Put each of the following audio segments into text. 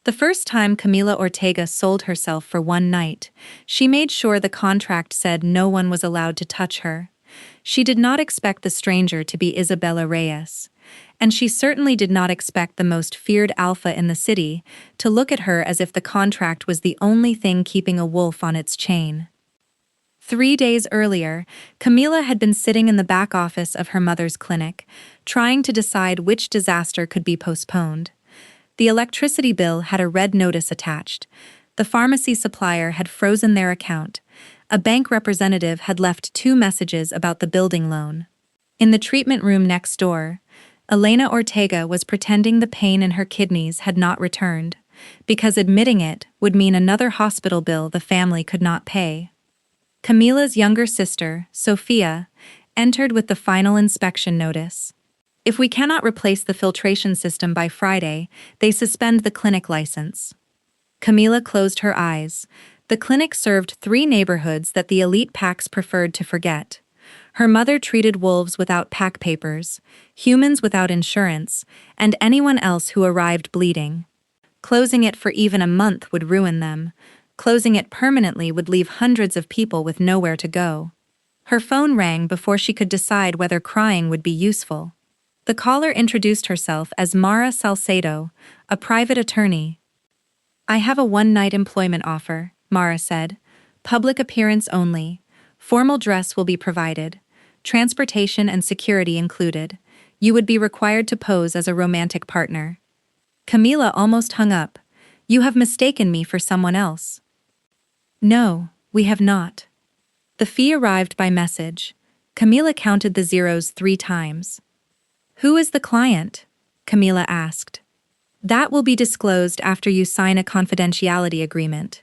The first time Camila Ortega sold herself for one night, she made sure the contract said no one was allowed to touch her. She did not expect the stranger to be Isabella Reyes, and she certainly did not expect the most feared alpha in the city to look at her as if the contract was the only thing keeping a wolf on its chain. 3 days earlier, Camila had been sitting in the back office of her mother's clinic, trying to decide which disaster could be postponed. The electricity bill had a red notice attached. The pharmacy supplier had frozen their account. A bank representative had left 2 messages about the building loan. In the treatment room next door, Elena Ortega was pretending the pain in her kidneys had not returned, because admitting it would mean another hospital bill the family could not pay. Camila's younger sister, Sophia, entered with the final inspection notice. If we cannot replace the filtration system by Friday, they suspend the clinic license. Camila closed her eyes. The clinic served 3 neighborhoods that the elite packs preferred to forget. Her mother treated wolves without pack papers, humans without insurance, and anyone else who arrived bleeding. Closing it for even a month would ruin them. Closing it permanently would leave hundreds of people with nowhere to go. Her phone rang before she could decide whether crying would be useful. The caller introduced herself as Mara Salcedo, a private attorney. "I have a one-night employment offer," Mara said. "Public appearance only. Formal dress will be provided. Transportation and security included. You would be required to pose as a romantic partner." Camila almost hung up. "You have mistaken me for someone else." "No, we have not." The fee arrived by message. Camila counted the zeros 3 times. "Who is the client?" Camila asked. "That will be disclosed after you sign a confidentiality agreement."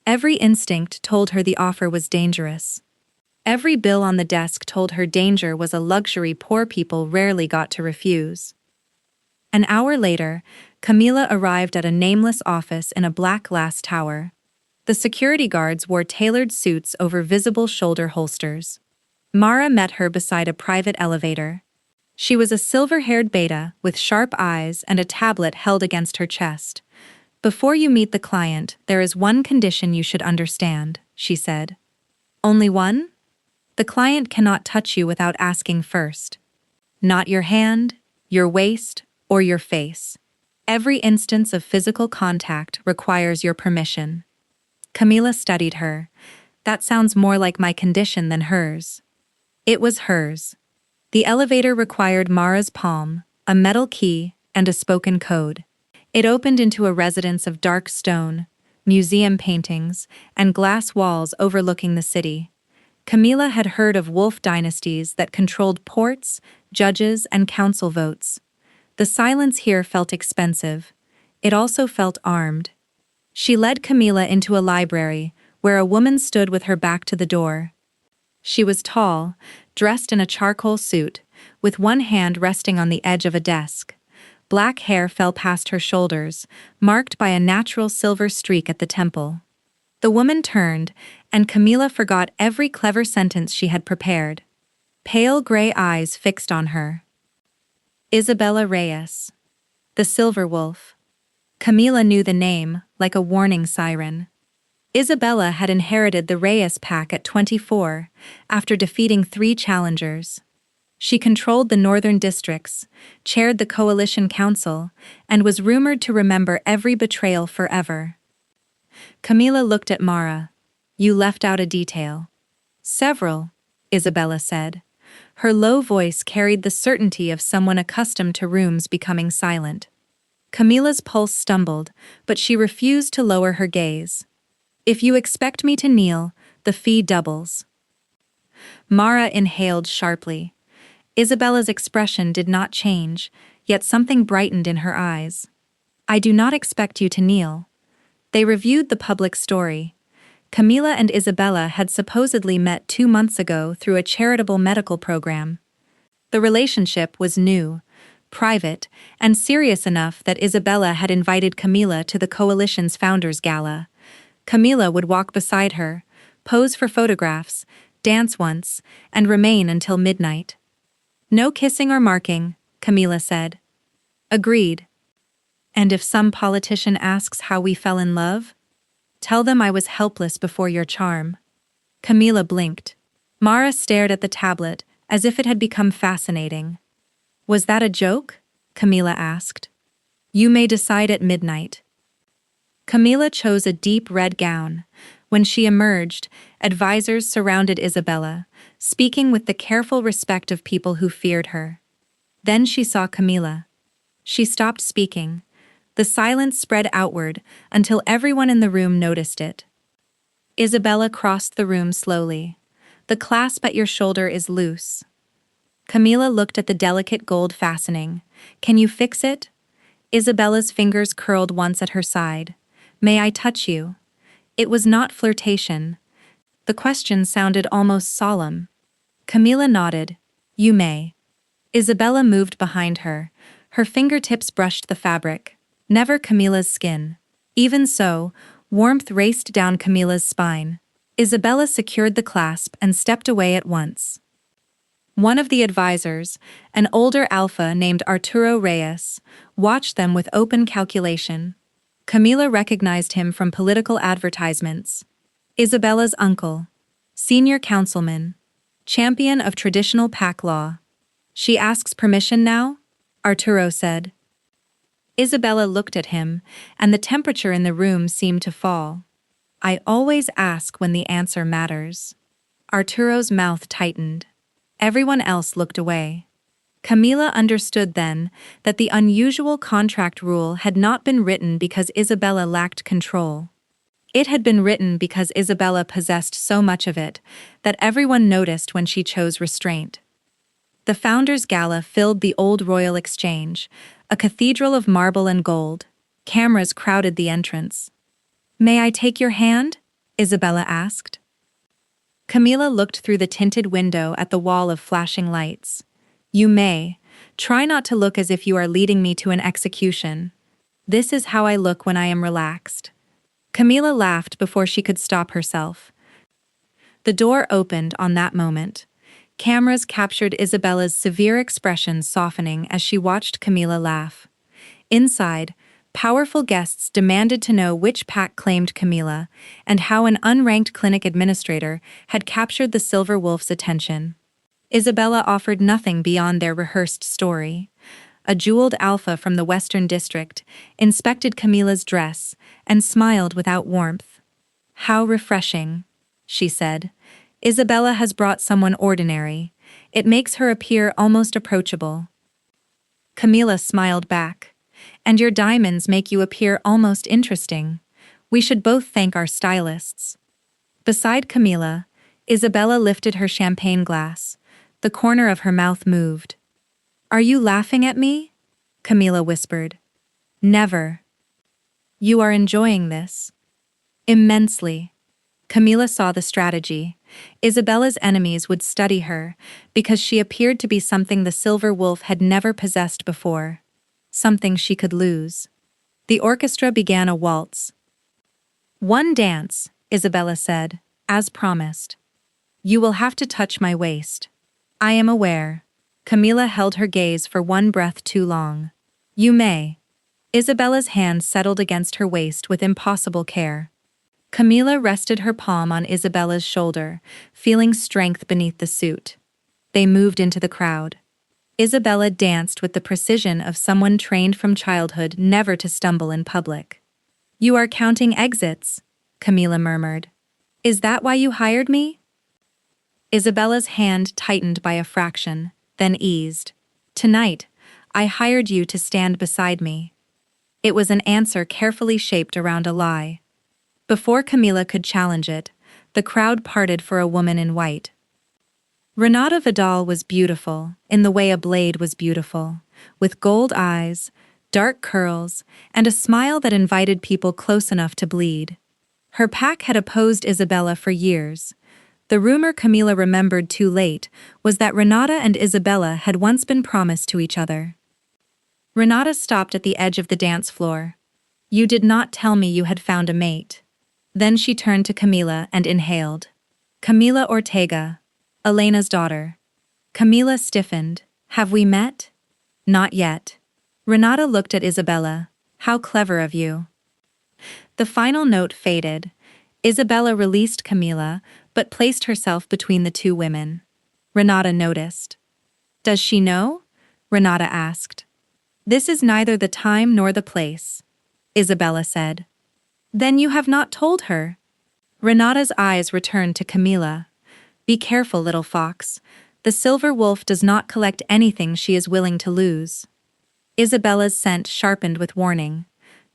Every instinct told her the offer was dangerous. Every bill on the desk told her danger was a luxury poor people rarely got to refuse. An hour later, Camila arrived at a nameless office in a black glass tower. The security guards wore tailored suits over visible shoulder holsters. Mara met her beside a private elevator. She was a silver-haired beta with sharp eyes and a tablet held against her chest. "Before you meet the client, there is one condition you should understand," she said. "Only one?" "The client cannot touch you without asking first. Not your hand, your waist, or your face. Every instance of physical contact requires your permission." Camila studied her. "That sounds more like my condition than hers." It was hers. The elevator required Mara's palm, a metal key, and a spoken code. It opened into a residence of dark stone, museum paintings, and glass walls overlooking the city. Camila had heard of wolf dynasties that controlled ports, judges, and council votes. The silence here felt expensive. It also felt armed. She led Camila into a library, where a woman stood with her back to the door. She was tall, dressed in a charcoal suit, with one hand resting on the edge of a desk. Black hair fell past her shoulders, marked by a natural silver streak at the temple. The woman turned, and Camila forgot every clever sentence she had prepared. Pale gray eyes fixed on her. Isabella Reyes. The Silver Wolf. Camila knew the name, like a warning siren. Isabella had inherited the Reyes pack at 24, after defeating 3 challengers. She controlled the northern districts, chaired the coalition council, and was rumored to remember every betrayal forever. Camila looked at Mara. "You left out a detail." "Several," Isabella said. Her low voice carried the certainty of someone accustomed to rooms becoming silent. Camila's pulse stumbled, but she refused to lower her gaze. "If you expect me to kneel, the fee doubles." Mara inhaled sharply. Isabella's expression did not change, yet something brightened in her eyes. "I do not expect you to kneel." They reviewed the public story. Camila and Isabella had supposedly met 2 months ago through a charitable medical program. The relationship was new, private, and serious enough that Isabella had invited Camila to the coalition's founders' gala. Camila would walk beside her, pose for photographs, dance once, and remain until midnight. "No kissing or marking," Camila said. "Agreed." And if some politician asks how we fell in love, tell them I was helpless before your charm. Camila blinked. Mara stared at the tablet, as if it had become fascinating. Was that a joke? Camila asked. You may decide at midnight. Camila chose a deep red gown. When she emerged, advisors surrounded Isabella, speaking with the careful respect of people who feared her. Then she saw Camila. She stopped speaking. The silence spread outward until everyone in the room noticed it. Isabella crossed the room slowly. The clasp at your shoulder is loose. Camila looked at the delicate gold fastening. Can you fix it? Isabella's fingers curled once at her side. May I touch you? It was not flirtation. The question sounded almost solemn. Camila nodded. You may. Isabella moved behind her. Her fingertips brushed the fabric. Never Camila's skin. Even so, warmth raced down Camila's spine. Isabella secured the clasp and stepped away at once. One of the advisors, an older alpha named Arturo Reyes, watched them with open calculation. Camila recognized him from political advertisements. Isabella's uncle, senior councilman, champion of traditional pack law. She asks permission now? Arturo said. Isabella looked at him, and the temperature in the room seemed to fall. I always ask when the answer matters. Arturo's mouth tightened. Everyone else looked away. Camila understood then that the unusual contract rule had not been written because Isabella lacked control. It had been written because Isabella possessed so much of it that everyone noticed when she chose restraint. The Founders' Gala filled the old Royal Exchange, a cathedral of marble and gold. Cameras crowded the entrance. May I take your hand? Isabella asked. Camila looked through the tinted window at the wall of flashing lights. You may. Try not to look as if you are leading me to an execution. This is how I look when I am relaxed. Camila laughed before she could stop herself. The door opened on that moment. Cameras captured Isabella's severe expression softening as she watched Camila laugh. Inside, powerful guests demanded to know which pack claimed Camila and how an unranked clinic administrator had captured the Silver Wolf's attention. Isabella offered nothing beyond their rehearsed story. A jeweled alpha from the Western District inspected Camila's dress and smiled without warmth. How refreshing, she said. Isabella has brought someone ordinary. It makes her appear almost approachable. Camila smiled back. And your diamonds make you appear almost interesting. We should both thank our stylists. Beside Camila, Isabella lifted her champagne glass. The corner of her mouth moved. Are you laughing at me? Camila whispered. Never. You are enjoying this. Immensely. Camila saw the strategy. Isabella's enemies would study her because she appeared to be something the Silver Wolf had never possessed before. Something she could lose. The orchestra began a waltz. One dance, Isabella said, as promised. You will have to touch my waist. I am aware. Camila held her gaze for one breath too long. You may. Isabella's hand settled against her waist with impossible care. Camila rested her palm on Isabella's shoulder, feeling strength beneath the suit. They moved into the crowd. Isabella danced with the precision of someone trained from childhood never to stumble in public. You are counting exits, Camila murmured. Is that why you hired me? Isabella's hand tightened by a fraction, then eased. Tonight, I hired you to stand beside me. It was an answer carefully shaped around a lie. Before Camila could challenge it, the crowd parted for a woman in white. Renata Vidal was beautiful, in the way a blade was beautiful, with gold eyes, dark curls, and a smile that invited people close enough to bleed. Her pack had opposed Isabella for years. The rumor Camila remembered too late was that Renata and Isabella had once been promised to each other. Renata stopped at the edge of the dance floor. You did not tell me you had found a mate. Then she turned to Camila and inhaled. Camila Ortega, Elena's daughter. Camila stiffened. Have we met? Not yet. Renata looked at Isabella. How clever of you. The final note faded. Isabella released Camila, but placed herself between the two women. Renata noticed. Does she know? Renata asked. This is neither the time nor the place, Isabella said. Then you have not told her. Renata's eyes returned to Camila. Be careful, little fox. The silver wolf does not collect anything she is willing to lose. Isabella's scent sharpened with warning.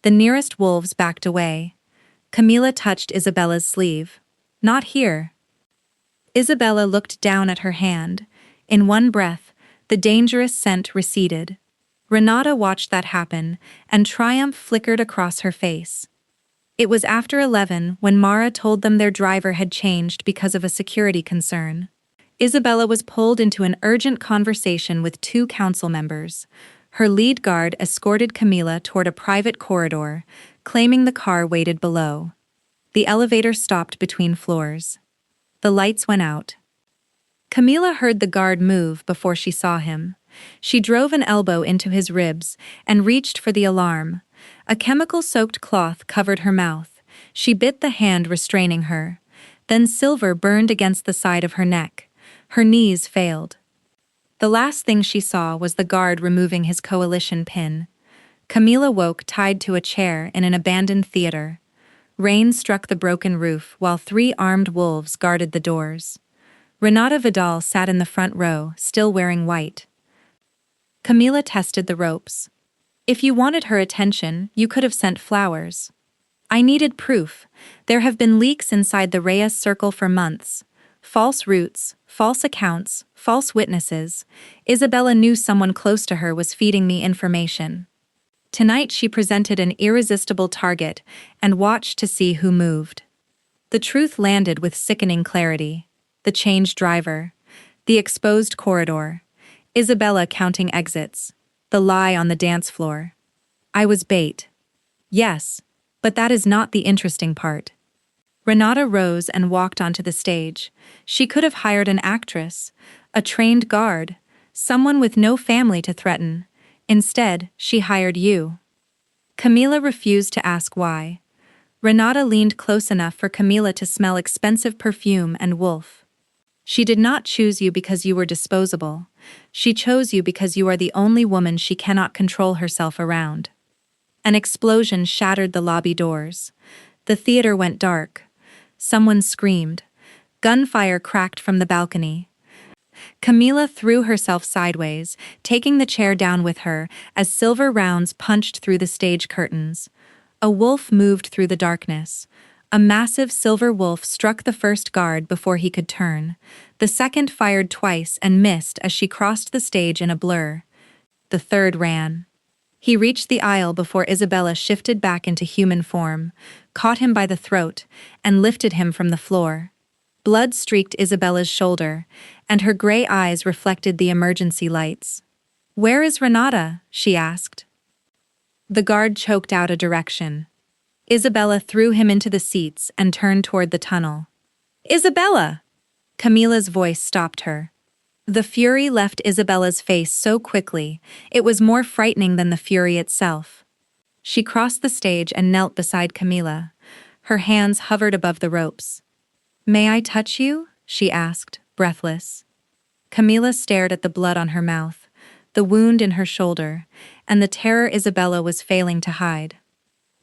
The nearest wolves backed away. Camila touched Isabella's sleeve. Not here. Isabella looked down at her hand. In one breath, the dangerous scent receded. Renata watched that happen, and triumph flickered across her face. It was after 11 when Mara told them their driver had changed because of a security concern. Isabella was pulled into an urgent conversation with two council members. Her lead guard escorted Camila toward a private corridor, claiming the car waited below. The elevator stopped between floors. The lights went out. Camila heard the guard move before she saw him. She drove an elbow into his ribs and reached for the alarm. A chemical-soaked cloth covered her mouth. She bit the hand restraining her. Then silver burned against the side of her neck. Her knees failed. The last thing she saw was the guard removing his coalition pin. Camila woke tied to a chair in an abandoned theater. Rain struck the broken roof while 3 armed wolves guarded the doors. Renata Vidal sat in the front row, still wearing white. Camila tested the ropes. If you wanted her attention, you could have sent flowers. I needed proof. There have been leaks inside the Reyes circle for months. False roots, false accounts, false witnesses. Isabella knew someone close to her was feeding me information. Tonight she presented an irresistible target and watched to see who moved. The truth landed with sickening clarity. The changed driver. The exposed corridor. Isabella counting exits. The lie on the dance floor. I was bait. Yes, but that is not the interesting part. Renata rose and walked onto the stage. She could have hired an actress, a trained guard, someone with no family to threaten. Instead, she hired you. Camila refused to ask why. Renata leaned close enough for Camila to smell expensive perfume and wolf. She did not choose you because you were disposable. She chose you because you are the only woman she cannot control herself around. An explosion shattered the lobby doors. The theater went dark. Someone screamed. Gunfire cracked from the balcony. Camila threw herself sideways, taking the chair down with her as silver rounds punched through the stage curtains. A wolf moved through the darkness. A massive silver wolf struck the first guard before he could turn. The second fired twice and missed as she crossed the stage in a blur. The third ran. He reached the aisle before Isabella shifted back into human form, caught him by the throat, and lifted him from the floor. Blood streaked Isabella's shoulder, and her gray eyes reflected the emergency lights. "Where is Renata?" she asked. The guard choked out a direction. Isabella threw him into the seats and turned toward the tunnel. "Isabella!" Camila's voice stopped her. The fury left Isabella's face so quickly, it was more frightening than the fury itself. She crossed the stage and knelt beside Camila. Her hands hovered above the ropes. "May I touch you?" she asked, breathless. Camila stared at the blood on her mouth, the wound in her shoulder, and the terror Isabella was failing to hide.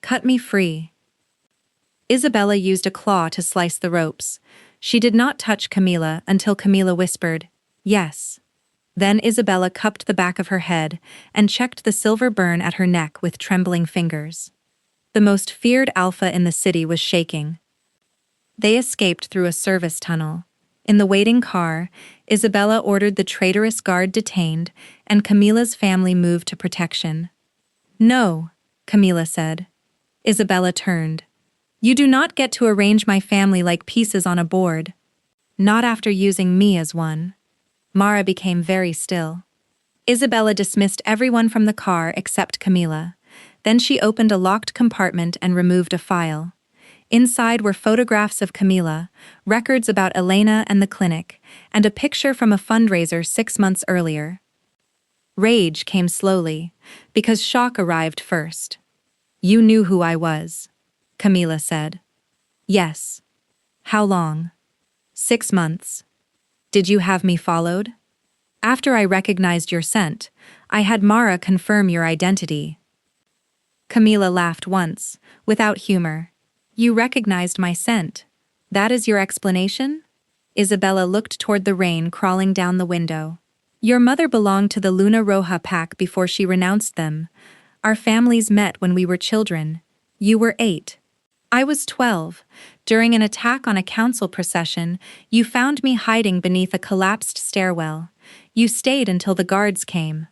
"Cut me free." Isabella used a claw to slice the ropes. She did not touch Camila until Camila whispered, "Yes." Then Isabella cupped the back of her head and checked the silver burn at her neck with trembling fingers. The most feared alpha in the city was shaking. They escaped through a service tunnel. In the waiting car, Isabella ordered the traitorous guard detained, and Camila's family moved to protection. "No," Camila said. Isabella turned. "You do not get to arrange my family like pieces on a board. Not after using me as one." Mara became very still. Isabella dismissed everyone from the car except Camila. Then she opened a locked compartment and removed a file. Inside were photographs of Camila, records about Elena and the clinic, and a picture from a fundraiser 6 months earlier. Rage came slowly, because shock arrived first. You knew who I was, Camila said. Yes. How long? 6 months. Did you have me followed? After I recognized your scent, I had Mara confirm your identity. Camila laughed once, without humor. You recognized my scent. That is your explanation? Isabella looked toward the rain crawling down the window. Your mother belonged to the Luna Roja pack before she renounced them. Our families met when we were children. You were 8. I was 12. During an attack on a council procession, you found me hiding beneath a collapsed stairwell. You stayed until the guards came.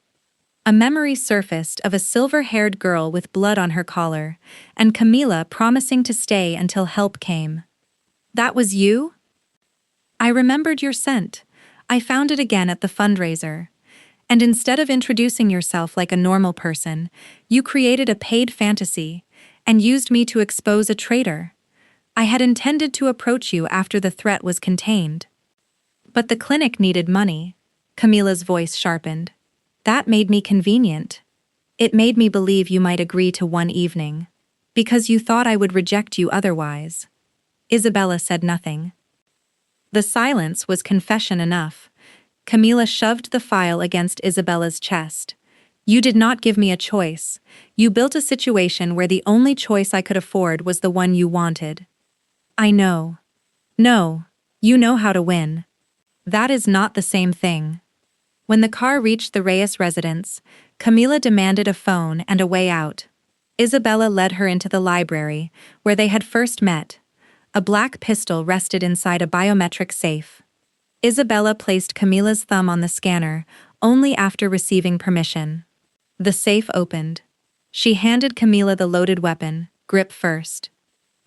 A memory surfaced of a silver-haired girl with blood on her collar, and Camila promising to stay until help came. That was you? I remembered your scent. I found it again at the fundraiser. And instead of introducing yourself like a normal person, you created a paid fantasy and used me to expose a traitor. I had intended to approach you after the threat was contained. But the clinic needed money. Camila's voice sharpened. That made me convenient. It made me believe you might agree to one evening, because you thought I would reject you otherwise. Isabella said nothing. The silence was confession enough. Camila shoved the file against Isabella's chest. You did not give me a choice. You built a situation where the only choice I could afford was the one you wanted. I know. No, you know how to win. That is not the same thing. When the car reached the Reyes residence, Camila demanded a phone and a way out. Isabella led her into the library, where they had first met. A black pistol rested inside a biometric safe. Isabella placed Camila's thumb on the scanner, only after receiving permission. The safe opened. She handed Camila the loaded weapon, grip first.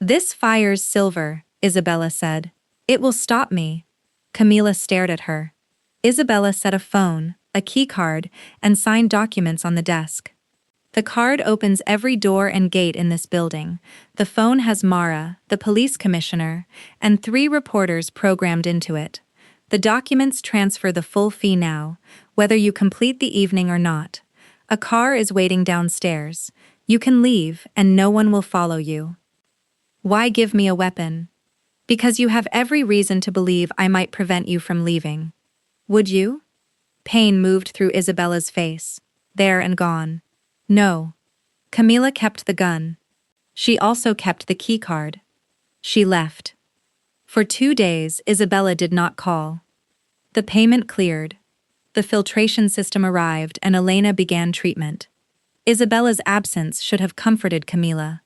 This fires silver, Isabella said. It will stop me. Camila stared at her. Isabella set a phone, a keycard, and signed documents on the desk. The card opens every door and gate in this building. The phone has Mara, the police commissioner, and 3 reporters programmed into it. The documents transfer the full fee now, whether you complete the evening or not. A car is waiting downstairs. You can leave, and no one will follow you. Why give me a weapon? Because you have every reason to believe I might prevent you from leaving. Would you? Pain moved through Isabella's face. There and gone. No. Camila kept the gun. She also kept the keycard. She left. For 2 days, Isabella did not call. The payment cleared. The filtration system arrived and Elena began treatment. Isabella's absence should have comforted Camila.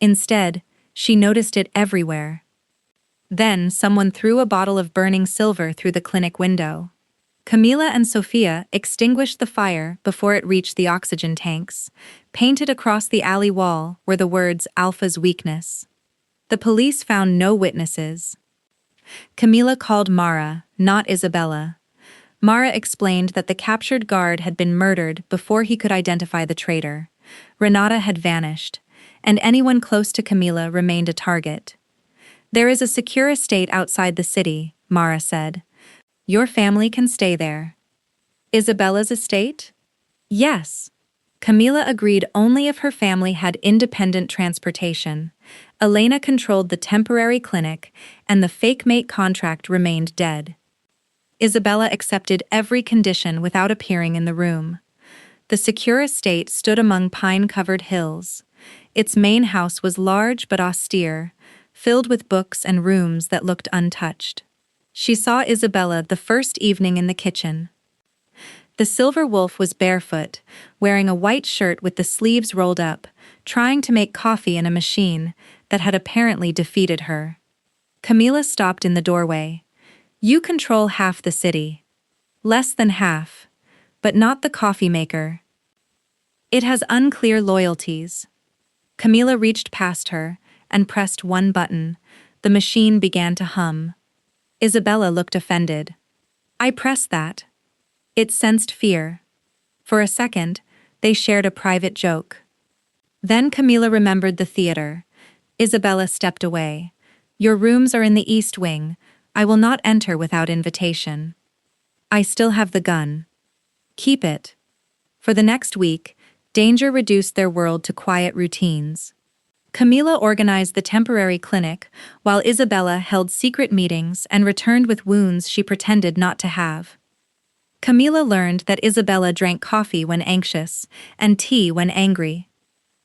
Instead, she noticed it everywhere. Then someone threw a bottle of burning silver through the clinic window. Camila and Sofia extinguished the fire before it reached the oxygen tanks. Painted across the alley wall were the words "Alpha's weakness." The police found no witnesses. Camila called Mara, not Isabella. Mara explained that the captured guard had been murdered before he could identify the traitor. Renata had vanished, and anyone close to Camila remained a target. There is a secure estate outside the city, Mara said. Your family can stay there. Isabella's estate? Yes. Camila agreed only if her family had independent transportation. Elena controlled the temporary clinic, and the fake mate contract remained dead. Isabella accepted every condition without appearing in the room. The secure estate stood among pine-covered hills. Its main house was large but austere, filled with books and rooms that looked untouched. She saw Isabella the first evening in the kitchen. The silver wolf was barefoot, wearing a white shirt with the sleeves rolled up, trying to make coffee in a machine that had apparently defeated her. Camila stopped in the doorway. You control half the city. Less than half, but not the coffee maker. It has unclear loyalties. Camila reached past her and pressed one button. The machine began to hum. Isabella looked offended. I pressed that. It sensed fear. For a second, they shared a private joke. Then Camila remembered the theater. Isabella stepped away. Your rooms are in the east wing. I will not enter without invitation. I still have the gun. Keep it. For the next week, Danger reduced their world to quiet routines. Camila organized the temporary clinic, while Isabella held secret meetings and returned with wounds she pretended not to have. Camila learned that Isabella drank coffee when anxious and tea when angry.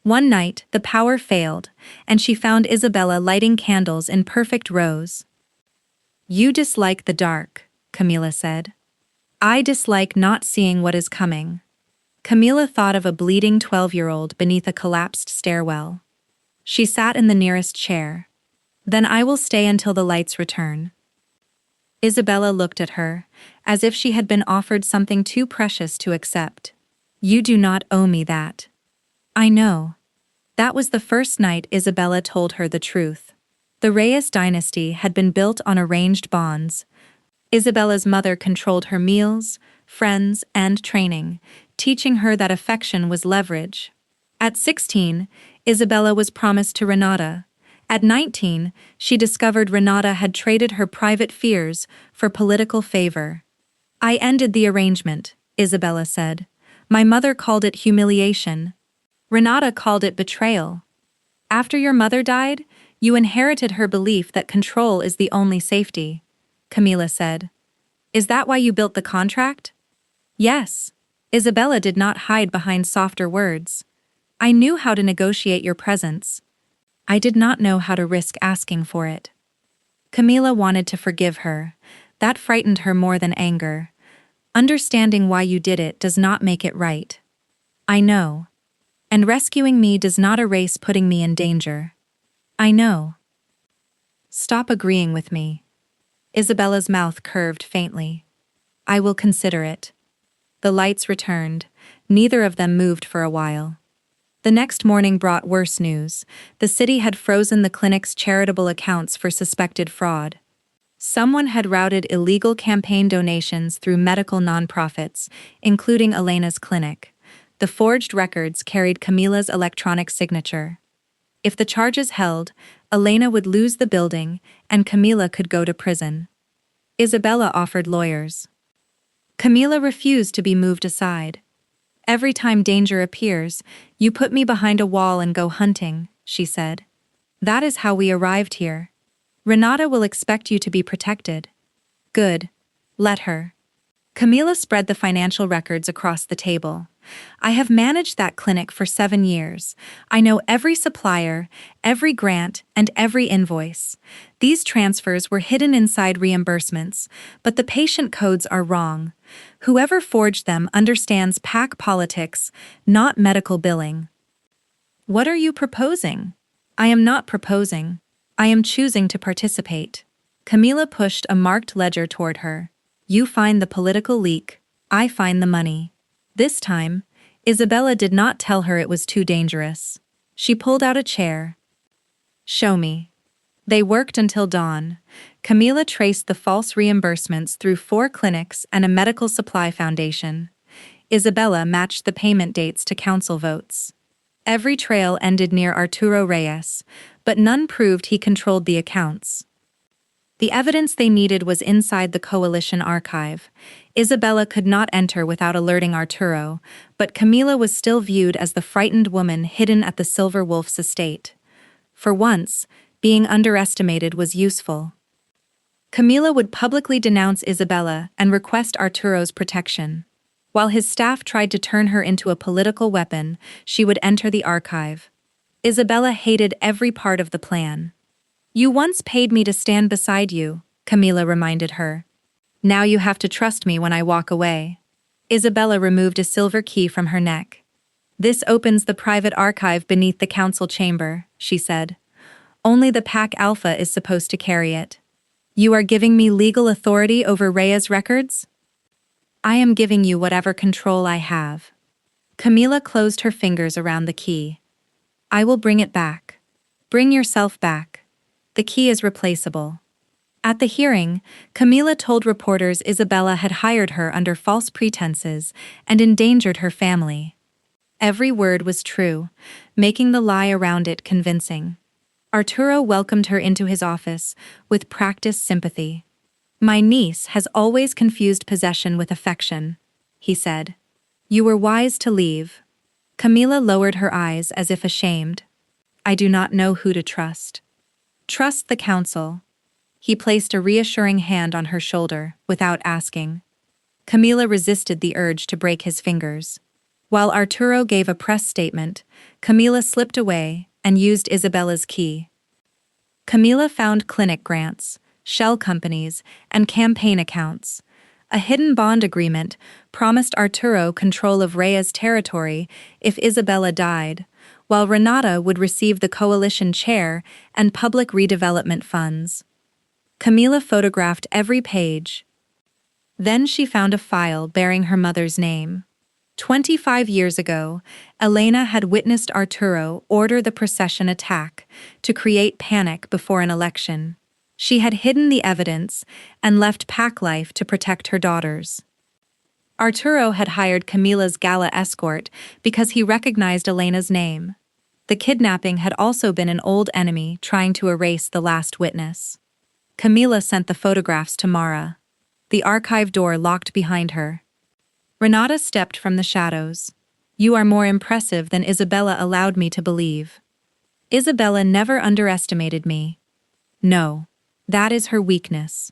One night, the power failed, and she found Isabella lighting candles in perfect rows. "You dislike the dark," Camila said. "I dislike not seeing what is coming." Camila thought of a bleeding 12-year-old beneath a collapsed stairwell. She sat in the nearest chair. "Then I will stay until the lights return." Isabella looked at her, as if she had been offered something too precious to accept. "You do not owe me that." "I know." That was the first night Isabella told her the truth. The Reyes dynasty had been built on arranged bonds. Isabella's mother controlled her meals, friends, and training, teaching her that affection was leverage. At 16, Isabella was promised to Renata. At 19, she discovered Renata had traded her private fears for political favor. "I ended the arrangement," Isabella said. "My mother called it humiliation. Renata called it betrayal. After your mother died, you inherited her belief that control is the only safety," Camila said. "Is that why you built the contract?" "Yes." Isabella did not hide behind softer words. "I knew how to negotiate your presence. I did not know how to risk asking for it." Camila wanted to forgive her. That frightened her more than anger. "Understanding why you did it does not make it right." "I know. And rescuing me does not erase putting me in danger." "I know." "Stop agreeing with me." Isabella's mouth curved faintly. "I will consider it." The lights returned. Neither of them moved for a while. The next morning brought worse news. The city had frozen the clinic's charitable accounts for suspected fraud. Someone had routed illegal campaign donations through medical nonprofits, including Elena's clinic. The forged records carried Camila's electronic signature. If the charges held, Elena would lose the building, and Camila could go to prison. Isabella offered lawyers. Camila refused to be moved aside. "Every time danger appears, you put me behind a wall and go hunting," she said. "That is how we arrived here. Renata will expect you to be protected." "Good. Let her." Camila spread the financial records across the table. "I have managed that clinic for 7 years. I know every supplier, every grant, and every invoice. These transfers were hidden inside reimbursements, but the patient codes are wrong. Whoever forged them understands PAC politics, not medical billing." "What are you proposing?" "I am not proposing. I am choosing to participate." Camila pushed a marked ledger toward her. "You find the political leak, I find the money." This time, Isabella did not tell her it was too dangerous. She pulled out a chair. "Show me." They worked until dawn. Camila traced the false reimbursements through 4 clinics and a medical supply foundation. Isabella matched the payment dates to council votes. Every trail ended near Arturo Reyes, but none proved he controlled the accounts. The evidence they needed was inside the coalition archive. Isabella could not enter without alerting Arturo, but Camila was still viewed as the frightened woman hidden at the Silver Wolf's estate. For once, being underestimated was useful. Camila would publicly denounce Isabella and request Arturo's protection. While his staff tried to turn her into a political weapon, she would enter the archive. Isabella hated every part of the plan. "You once paid me to stand beside you," Camila reminded her. "Now you have to trust me when I walk away." Isabella removed a silver key from her neck. "This opens the private archive beneath the council chamber," she said. "Only the PAC Alpha is supposed to carry it." "You are giving me legal authority over Rhea's records?" "I am giving you whatever control I have." Camila closed her fingers around the key. "I will bring it back." "Bring yourself back. The key is replaceable." At the hearing, Camila told reporters Isabella had hired her under false pretenses and endangered her family. Every word was true, making the lie around it convincing. Arturo welcomed her into his office with practiced sympathy. "My niece has always confused possession with affection," he said. "You were wise to leave." Camila lowered her eyes as if ashamed. I do not know who to trust. Trust the council. He placed a reassuring hand on her shoulder, without asking. Camila resisted the urge to break his fingers. While Arturo gave a press statement, Camila slipped away and used Isabella's key. Camila found clinic grants, shell companies, and campaign accounts. A hidden bond agreement promised Arturo control of Rhea's territory if Isabella died, while Renata would receive the coalition chair and public redevelopment funds. Camila photographed every page. Then she found a file bearing her mother's name. 25 years ago, Elena had witnessed Arturo order the procession attack to create panic before an election. She had hidden the evidence and left pack life to protect her daughters. Arturo had hired Camila's gala escort because he recognized Elena's name. The kidnapping had also been an old enemy trying to erase the last witness. Camila sent the photographs to Mara. The archive door locked behind her. Renata stepped from the shadows. You are more impressive than Isabella allowed me to believe. Isabella never underestimated me. No, that is her weakness.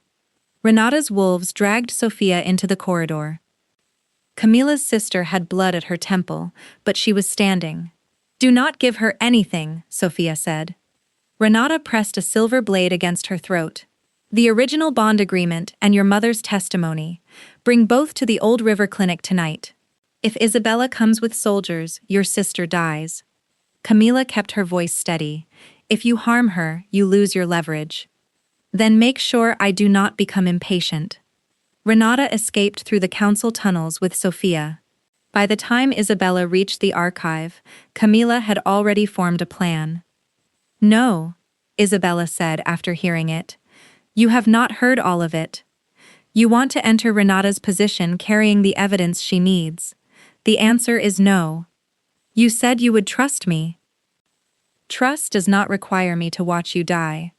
Renata's wolves dragged Sophia into the corridor. Camila's sister had blood at her temple, but she was standing. Do not give her anything, Sophia said. Renata pressed a silver blade against her throat. The original bond agreement and your mother's testimony. Bring both to the Old River Clinic tonight. If Isabella comes with soldiers, your sister dies. Camila kept her voice steady. If you harm her, you lose your leverage. Then make sure I do not become impatient. Renata escaped through the council tunnels with Sophia. By the time Isabella reached the archive, Camila had already formed a plan. No, Isabella said after hearing it. You have not heard all of it. You want to enter Renata's position carrying the evidence she needs. The answer is no. You said you would trust me. Trust does not require me to watch you die.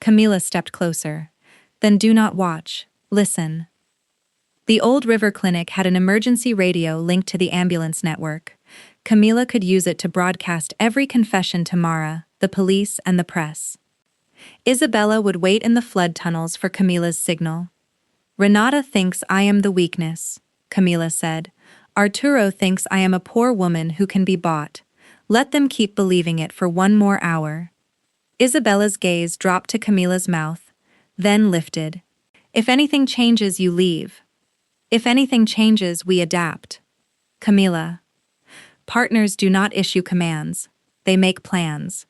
Camila stepped closer. Then do not watch, listen. The Old River Clinic had an emergency radio linked to the ambulance network. Camila could use it to broadcast every confession to Mara, the police, and the press. Isabella would wait in the flood tunnels for Camila's signal. Renata thinks I am the weakness, Camila said. Arturo thinks I am a poor woman who can be bought. Let them keep believing it for one more hour. Isabella's gaze dropped to Camila's mouth, then lifted. If anything changes, you leave. If anything changes, we adapt. Camila. Partners do not issue commands. They make plans.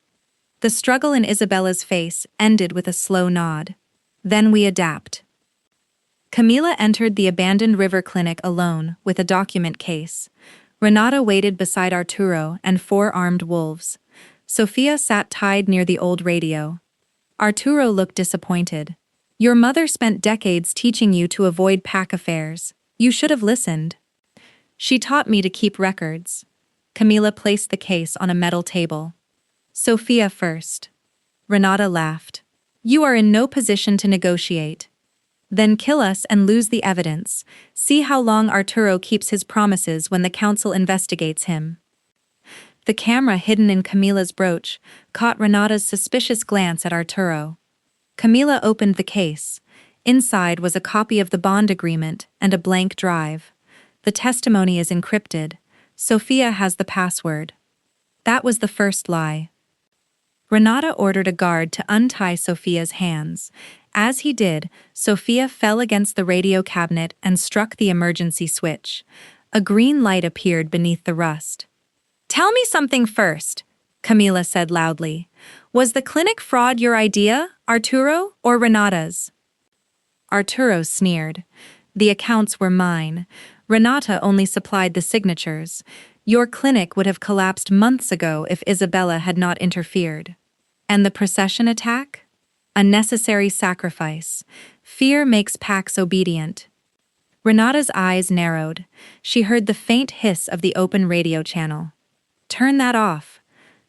The struggle in Isabella's face ended with a slow nod. Then we adapt. Camila entered the abandoned river clinic alone with a document case. Renata waited beside Arturo and 4 armed wolves. Sophia sat tied near the old radio. Arturo looked disappointed. Your mother spent decades teaching you to avoid pack affairs. You should have listened. She taught me to keep records. Camila placed the case on a metal table. Sophia first. Renata laughed. You are in no position to negotiate. Then kill us and lose the evidence. See how long Arturo keeps his promises when the council investigates him. The camera hidden in Camila's brooch caught Renata's suspicious glance at Arturo. Camila opened the case. Inside was a copy of the bond agreement and a blank drive. The testimony is encrypted. Sophia has the password. That was the first lie. Renata ordered a guard to untie Sophia's hands. As he did, Sophia fell against the radio cabinet and struck the emergency switch. A green light appeared beneath the rust. Tell me something first, Camila said loudly. Was the clinic fraud your idea, Arturo, or Renata's? Arturo sneered. The accounts were mine. Renata only supplied the signatures. Your clinic would have collapsed months ago if Isabella had not interfered. And the procession attack? A necessary sacrifice. Fear makes packs obedient. Renata's eyes narrowed. She heard the faint hiss of the open radio channel. Turn that off.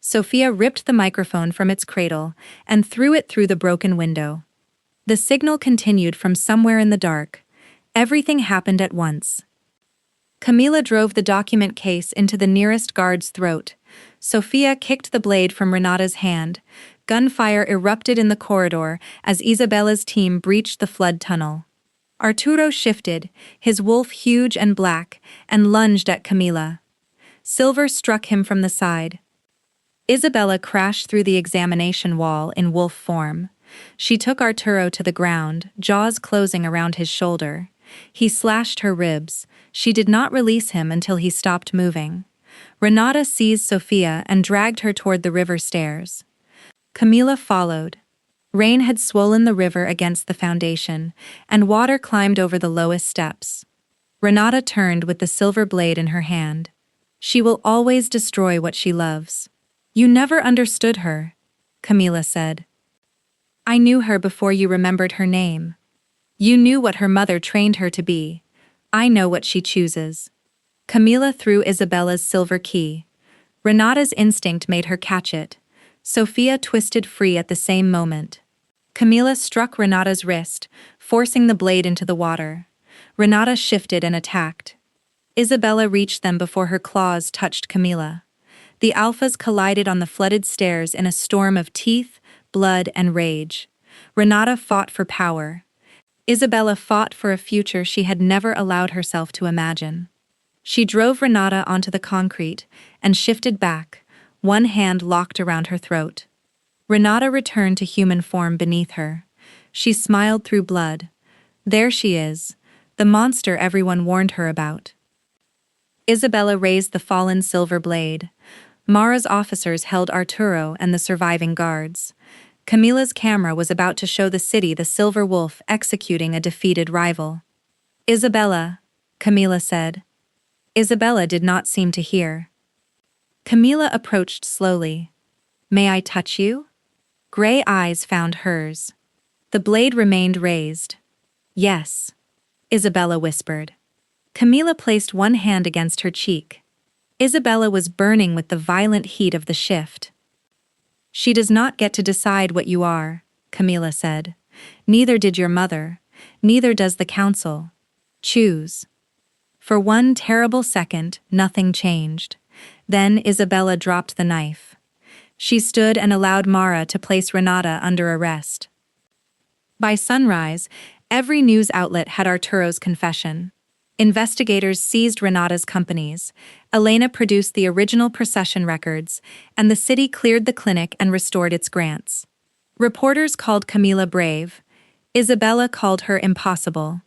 Sophia ripped the microphone from its cradle and threw it through the broken window. The signal continued from somewhere in the dark. Everything happened at once. Camila drove the document case into the nearest guard's throat. Sophia kicked the blade from Renata's hand. Gunfire erupted in the corridor as Isabella's team breached the flood tunnel. Arturo shifted, his wolf huge and black, and lunged at Camila. Silver struck him from the side. Isabella crashed through the examination wall in wolf form. She took Arturo to the ground, jaws closing around his shoulder. He slashed her ribs. She did not release him until he stopped moving. Renata seized Sophia and dragged her toward the river stairs. Camila followed. Rain had swollen the river against the foundation, and water climbed over the lowest steps. Renata turned with the silver blade in her hand. She will always destroy what she loves. You never understood her, Camila said. I knew her before you remembered her name. You knew what her mother trained her to be. I know what she chooses. Camila threw Isabella's silver key. Renata's instinct made her catch it. Sophia twisted free at the same moment. Camila struck Renata's wrist, forcing the blade into the water. Renata shifted and attacked. Isabella reached them before her claws touched Camila. The alphas collided on the flooded stairs in a storm of teeth, blood, and rage. Renata fought for power. Isabella fought for a future she had never allowed herself to imagine. She drove Renata onto the concrete and shifted back, one hand locked around her throat. Renata returned to human form beneath her. She smiled through blood. There she is, the monster everyone warned her about. Isabella raised the fallen silver blade. Mara's officers held Arturo and the surviving guards. Camila's camera was about to show the city the silver wolf executing a defeated rival. Isabella, Camila said. Isabella did not seem to hear. Camila approached slowly. May I touch you? Gray eyes found hers. The blade remained raised. Yes, Isabella whispered. Camila placed one hand against her cheek. Isabella was burning with the violent heat of the shift. She does not get to decide what you are, Camila said. Neither did your mother. Neither does the council. Choose. For one terrible second, nothing changed. Then Isabella dropped the knife. She stood and allowed Mara to place Renata under arrest. By sunrise, every news outlet had Arturo's confession. Investigators seized Renata's companies. Elena produced the original procession records, and the city cleared the clinic and restored its grants. Reporters called Camila brave. Isabella called her impossible.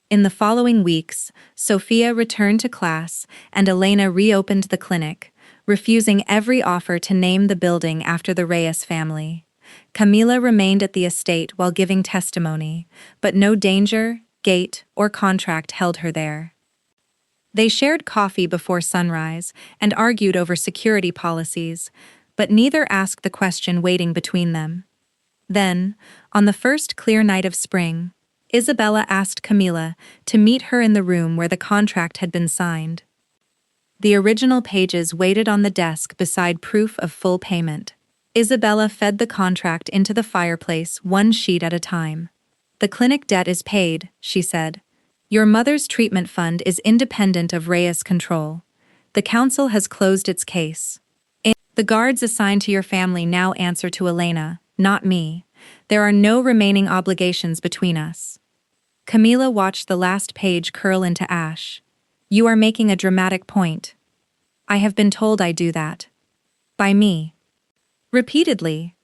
In the following weeks, Sophia returned to class and Elena reopened the clinic, refusing every offer to name the building after the Reyes family. Camila remained at the estate while giving testimony, but no danger, gate, or contract held her there. They shared coffee before sunrise and argued over security policies, but neither asked the question waiting between them. Then, on the first clear night of spring, Isabella asked Camila to meet her in the room where the contract had been signed. The original pages waited on the desk beside proof of full payment. Isabella fed the contract into the fireplace one sheet at a time. The clinic debt is paid, she said. Your mother's treatment fund is independent of Reyes control. The council has closed its case. The guards assigned to your family now answer to Elena, not me. There are no remaining obligations between us. Camila watched the last page curl into ash. You are making a dramatic point. I have been told I do that. By me. Repeatedly.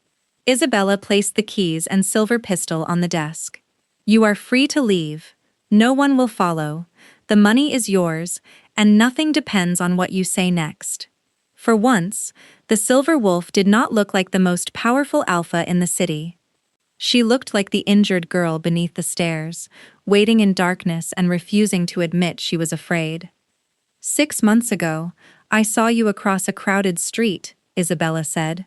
Isabella placed the keys and silver pistol on the desk. You are free to leave. No one will follow. The money is yours, and nothing depends on what you say next. For once, the silver wolf did not look like the most powerful alpha in the city. She looked like the injured girl beneath the stairs, waiting in darkness and refusing to admit she was afraid. 6 months ago, I saw you across a crowded street, Isabella said.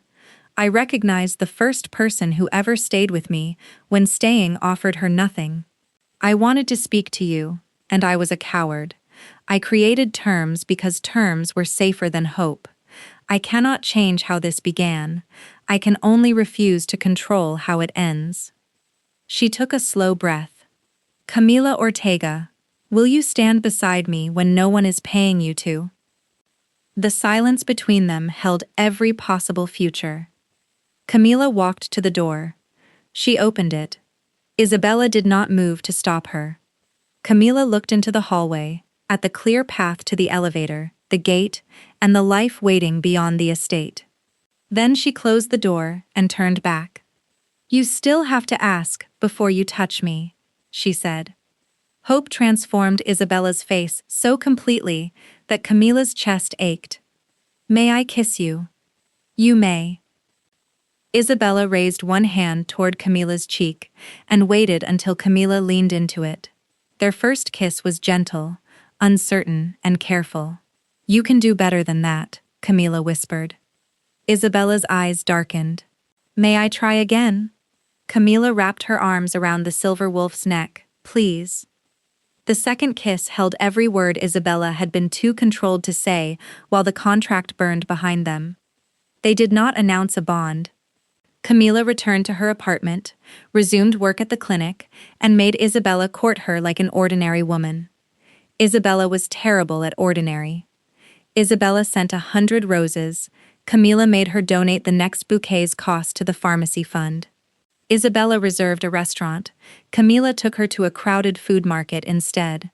I recognized the first person who ever stayed with me when staying offered her nothing. I wanted to speak to you, and I was a coward. I created terms because terms were safer than hope. I cannot change how this began. I can only refuse to control how it ends. She took a slow breath. Camila Ortega, Will you stand beside me when no one is paying you to? The silence between them held every possible future. Camila walked to the door. She opened it. Isabella did not move to stop her. Camila looked into the hallway, at the clear path to the elevator, the gate, and the life waiting beyond the estate. Then she closed the door and turned back. You still have to ask before you touch me, she said. Hope transformed Isabella's face so completely that Camila's chest ached. May I kiss you? You may. Isabella raised one hand toward Camila's cheek and waited until Camila leaned into it. Their first kiss was gentle, uncertain, and careful. You can do better than that, Camila whispered. Isabella's eyes darkened. May I try again? Camila wrapped her arms around the silver wolf's neck. Please. The second kiss held every word Isabella had been too controlled to say while the contract burned behind them. They did not announce a bond. Camila returned to her apartment, resumed work at the clinic, and made Isabella court her like an ordinary woman. Isabella was terrible at ordinary. Isabella sent 100 roses. Camila made her donate the next bouquet's cost to the pharmacy fund. Isabella reserved a restaurant. Camila took her to a crowded food market instead.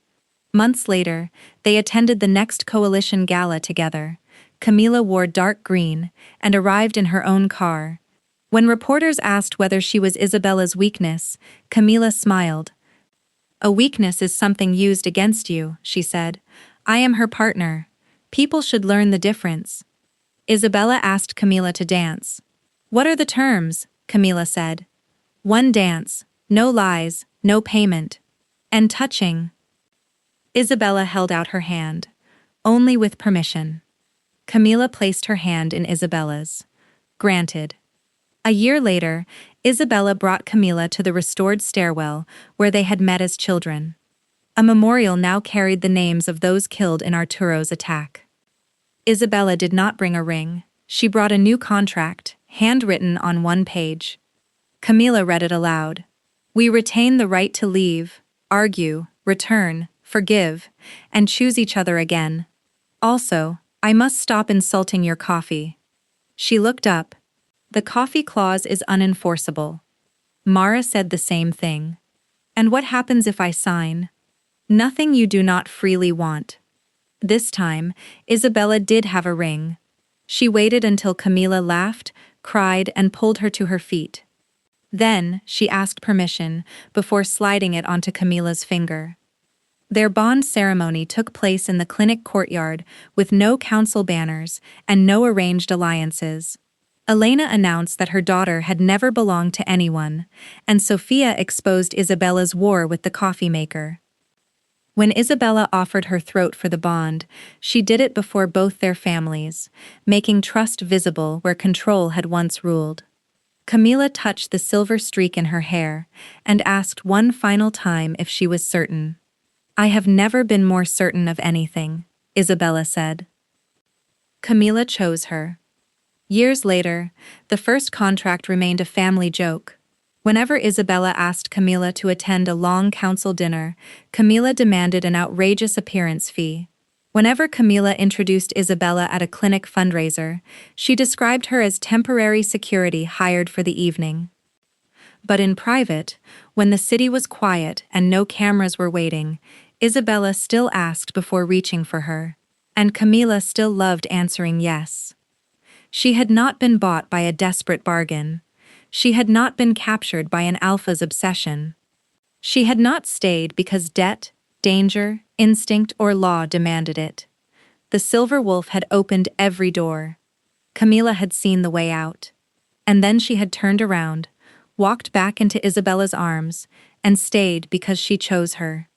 Months later, they attended the next coalition gala together. Camila wore dark green and arrived in her own car. When reporters asked whether she was Isabella's weakness, Camila smiled. A weakness is something used against you, she said. I am her partner. People should learn the difference. Isabella asked Camila to dance. What are the terms? Camila said. One dance, no lies, no payment. And touching. Isabella held out her hand. Only with permission. Camila placed her hand in Isabella's. Granted. A year later, Isabella brought Camila to the restored stairwell where they had met as children. A memorial now carried the names of those killed in Arturo's attack. Isabella did not bring a ring. She brought a new contract, handwritten on one page. Camila read it aloud. We retain the right to leave, argue, return, forgive, and choose each other again. Also, I must stop insulting your coffee. She looked up. The coffee clause is unenforceable. Mara said the same thing. And what happens if I sign? Nothing you do not freely want. This time, Isabella did have a ring. She waited until Camila laughed, cried, and pulled her to her feet. Then, she asked permission before sliding it onto Camila's finger. Their bond ceremony took place in the clinic courtyard with no council banners and no arranged alliances. Elena announced that her daughter had never belonged to anyone, and Sophia exposed Isabella's war with the coffee maker. When Isabella offered her throat for the bond, she did it before both their families, making trust visible where control had once ruled. Camila touched the silver streak in her hair and asked one final time if she was certain. I have never been more certain of anything, Isabella said. Camila chose her. Years later, the first contract remained a family joke. Whenever Isabella asked Camila to attend a long council dinner, Camila demanded an outrageous appearance fee. Whenever Camila introduced Isabella at a clinic fundraiser, she described her as temporary security hired for the evening. But in private, when the city was quiet and no cameras were waiting, Isabella still asked before reaching for her, and Camila still loved answering yes. She had not been bought by a desperate bargain. She had not been captured by an alpha's obsession. She had not stayed because debt, danger, instinct, or law demanded it. The silver wolf had opened every door. Camila had seen the way out. And then she had turned around, walked back into Isabella's arms, and stayed because she chose her.